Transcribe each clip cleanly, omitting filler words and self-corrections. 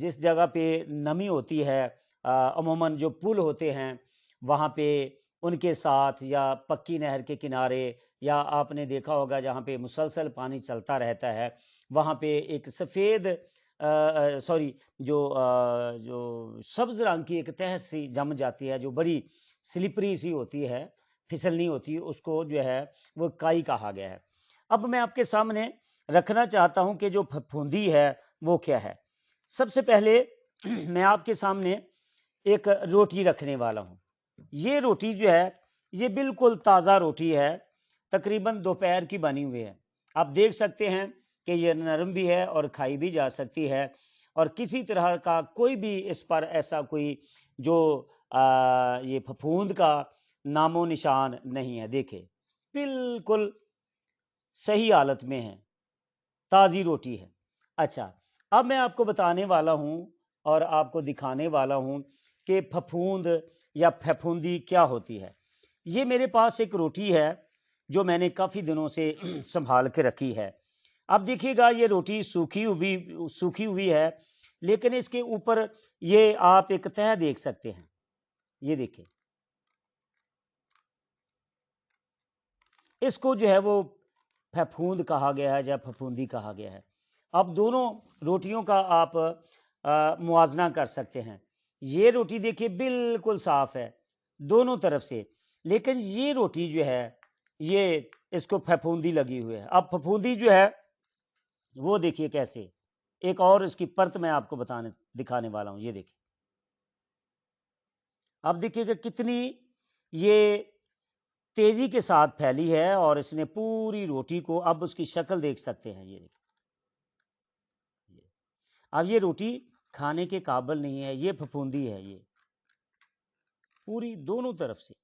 جس جگہ پہ نمی ہوتی ہے، عموماً جو پل ہوتے ہیں وہاں پہ ان کے ساتھ، یا پکی نہر کے کنارے، یا آپ نے دیکھا ہوگا جہاں پہ مسلسل پانی چلتا رہتا ہے وہاں پہ ایک سفید سوری جو سبز رنگ کی ایک تہہ سی جم جاتی ہے، جو بڑی سلپری سی ہوتی ہے، پھسلنی ہوتی ہے، اس کو جو ہے وہ کائی کہا گیا ہے۔ اب میں آپ کے سامنے رکھنا چاہتا ہوں کہ جو پھپھوندی ہے وہ کیا ہے۔ سب سے پہلے میں آپ کے سامنے ایک روٹی رکھنے والا ہوں۔ یہ روٹی جو ہے یہ بالکل تازہ روٹی ہے، تقریباً دوپہر کی بنی ہوئی ہے۔ آپ دیکھ سکتے ہیں کہ یہ نرم بھی ہے اور کھائی بھی جا سکتی ہے، اور کسی طرح کا کوئی بھی اس پر ایسا کوئی جو یہ پھپھوند کا نام و نشان نہیں ہے۔ دیکھیں بالکل صحیح حالت میں ہے، تازی روٹی ہے۔ اچھا، اب میں آپ کو بتانے والا ہوں اور آپ کو دکھانے والا ہوں کہ پھپھوند یا پھپھوندی کیا ہوتی ہے۔ یہ میرے پاس ایک روٹی ہے جو میں نے کافی دنوں سے سنبھال کے رکھی ہے۔ اب دیکھیے گا یہ روٹی سوکھی ہوئی ہے، لیکن اس کے اوپر یہ آپ ایک تہہ دیکھ سکتے ہیں۔ یہ دیکھیں، اس کو جو ہے وہ پھپھوند کہا گیا ہے یا پھپھوندی کہا گیا ہے۔ اب دونوں روٹیوں کا آپ موازنہ کر سکتے ہیں۔ یہ روٹی دیکھیے بالکل صاف ہے دونوں طرف سے، لیکن یہ روٹی جو ہے یہ اس کو پھپھوندی لگی ہوئی ہے۔ اب پھپھوندی جو ہے وہ دیکھیے کیسے، ایک اور اس کی پرت میں آپ کو دکھانے والا ہوں۔ یہ دیکھیں، اب دیکھیے کہ کتنی یہ تیزی کے ساتھ پھیلی ہے، اور اس نے پوری روٹی کو، اب اس کی شکل دیکھ سکتے ہیں۔ یہ دیکھیں، اب یہ روٹی کھانے کے قابل نہیں ہے، یہ پھپھوندی ہے، یہ پوری دونوں طرف سے۔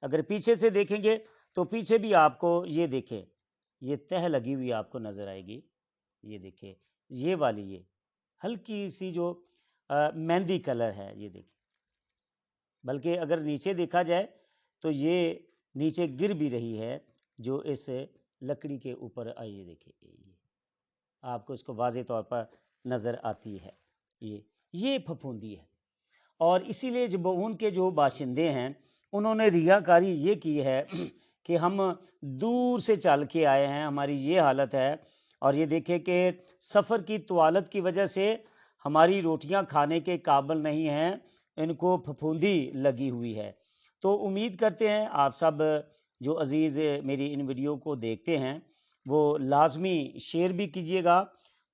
اگر پیچھے سے دیکھیں گے تو پیچھے بھی آپ کو یہ دیکھیں، یہ تہہ لگی ہوئی آپ کو نظر آئے گی۔ یہ دیکھیں، یہ والی یہ ہلکی سی جو مہندی کلر ہے، یہ دیکھیں، بلکہ اگر نیچے دیکھا جائے تو یہ نیچے گر بھی رہی ہے جو اس لکڑی کے اوپر آئیے دیکھیں، یہ آپ کو اس کو واضح طور پر نظر آتی ہے۔ یہ پھپھوندی ہے، اور اسی لیے جب ان کے جو باشندے ہیں انہوں نے ریاکاری یہ کی ہے کہ ہم دور سے چل کے آئے ہیں، ہماری یہ حالت ہے، اور یہ دیکھیں کہ سفر کی طوالت کی وجہ سے ہماری روٹیاں کھانے کے قابل نہیں ہیں، ان کو پھپھوندی لگی ہوئی ہے۔ تو امید کرتے ہیں آپ سب جو عزیز میری ان ویڈیو کو دیکھتے ہیں وہ لازمی شیئر بھی کیجیے گا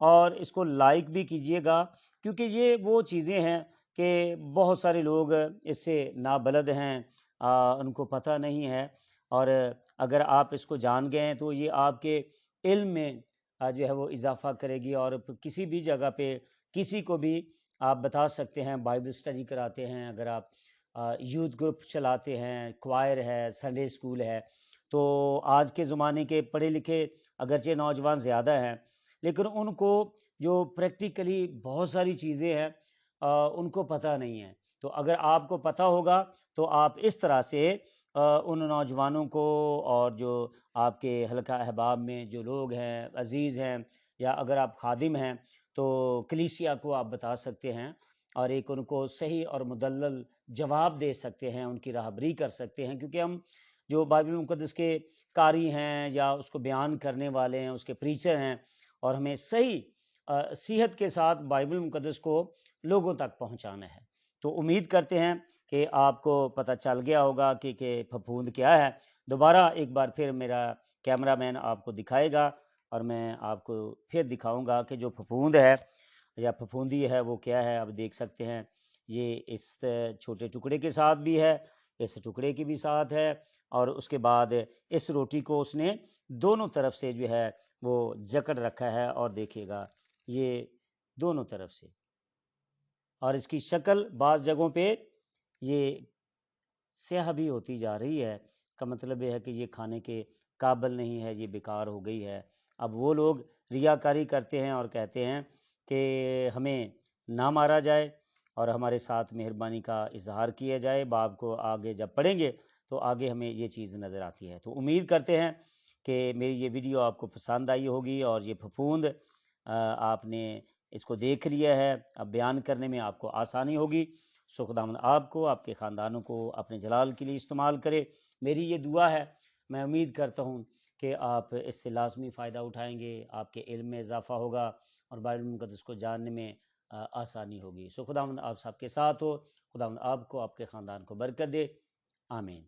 اور اس کو لائک بھی کیجیے گا، کیونکہ یہ وہ چیزیں ہیں کہ بہت سارے لوگ اس سے نابلد ہیں، ان کو پتہ نہیں ہے، اور اگر آپ اس کو جان گئے ہیں تو یہ آپ کے علم میں جو ہے وہ اضافہ کرے گی، اور کسی بھی جگہ پہ کسی کو بھی آپ بتا سکتے ہیں، بائبل اسٹڈی کراتے ہیں، اگر آپ یوتھ گروپ چلاتے ہیں، کوائر ہے، سنڈے اسکول ہے، تو آج کے زمانے کے پڑھے لکھے اگرچہ نوجوان زیادہ ہیں، لیکن ان کو جو پریکٹیکلی بہت ساری چیزیں ہیں ان کو پتہ نہیں ہے۔ تو اگر آپ کو پتہ ہوگا تو آپ اس طرح سے ان نوجوانوں کو، اور جو آپ کے حلقہ احباب میں جو لوگ ہیں، عزیز ہیں، یا اگر آپ خادم ہیں تو کلیسیا کو آپ بتا سکتے ہیں، اور ایک ان کو صحیح اور مدلل جواب دے سکتے ہیں، ان کی راہبری کر سکتے ہیں، کیونکہ ہم جو بائبل مقدس کے قاری ہیں یا اس کو بیان کرنے والے ہیں، اس کے پریچر ہیں، اور ہمیں صحیح صیحت کے ساتھ بائبل مقدس کو لوگوں تک پہنچانا ہے۔ تو امید کرتے ہیں کہ آپ کو پتہ چل گیا ہوگا کہ پھپھوند کیا ہے۔ دوبارہ ایک بار پھر میرا کیمرہ مین آپ کو دکھائے گا، اور میں آپ کو پھر دکھاؤں گا کہ جو پھپھوند ہے یا پھپھوندی ہے وہ کیا ہے۔ آپ دیکھ سکتے ہیں یہ اس چھوٹے ٹکڑے کے ساتھ بھی ہے، اس ٹکڑے کی بھی ساتھ ہے، اور اس کے بعد اس روٹی کو اس نے دونوں طرف سے جو ہے وہ جکڑ رکھا ہے، اور دیکھیے گا یہ دونوں طرف سے، اور اس کی شکل بعض جگہوں پہ یہ سیاہ بھی ہوتی جا رہی ہے، کا مطلب یہ ہے کہ یہ کھانے کے قابل نہیں ہے، یہ بیکار ہو گئی ہے۔ اب وہ لوگ ریاکاری کرتے ہیں اور کہتے ہیں کہ ہمیں نہ مارا جائے اور ہمارے ساتھ مہربانی کا اظہار کیا جائے۔ باب کو آگے جب پڑھیں گے تو آگے ہمیں یہ چیز نظر آتی ہے۔ تو امید کرتے ہیں کہ میری یہ ویڈیو آپ کو پسند آئی ہوگی، اور یہ پھپھوند آپ نے اس کو دیکھ لیا ہے، اب بیان کرنے میں آپ کو آسانی ہوگی۔ سو خداوند آپ کو، آپ کے خاندانوں کو اپنے جلال کے لیے استعمال کرے۔ میری یہ دعا ہے، میں امید کرتا ہوں کہ آپ اس سے لازمی فائدہ اٹھائیں گے، آپ کے علم میں اضافہ ہوگا اور بائبل مقدس کو جاننے میں آسانی ہوگی۔ سو خداوند آپ سب کے ساتھ ہو، خداوند آپ کو، آپ کے خاندان کو برکت دے، آمین۔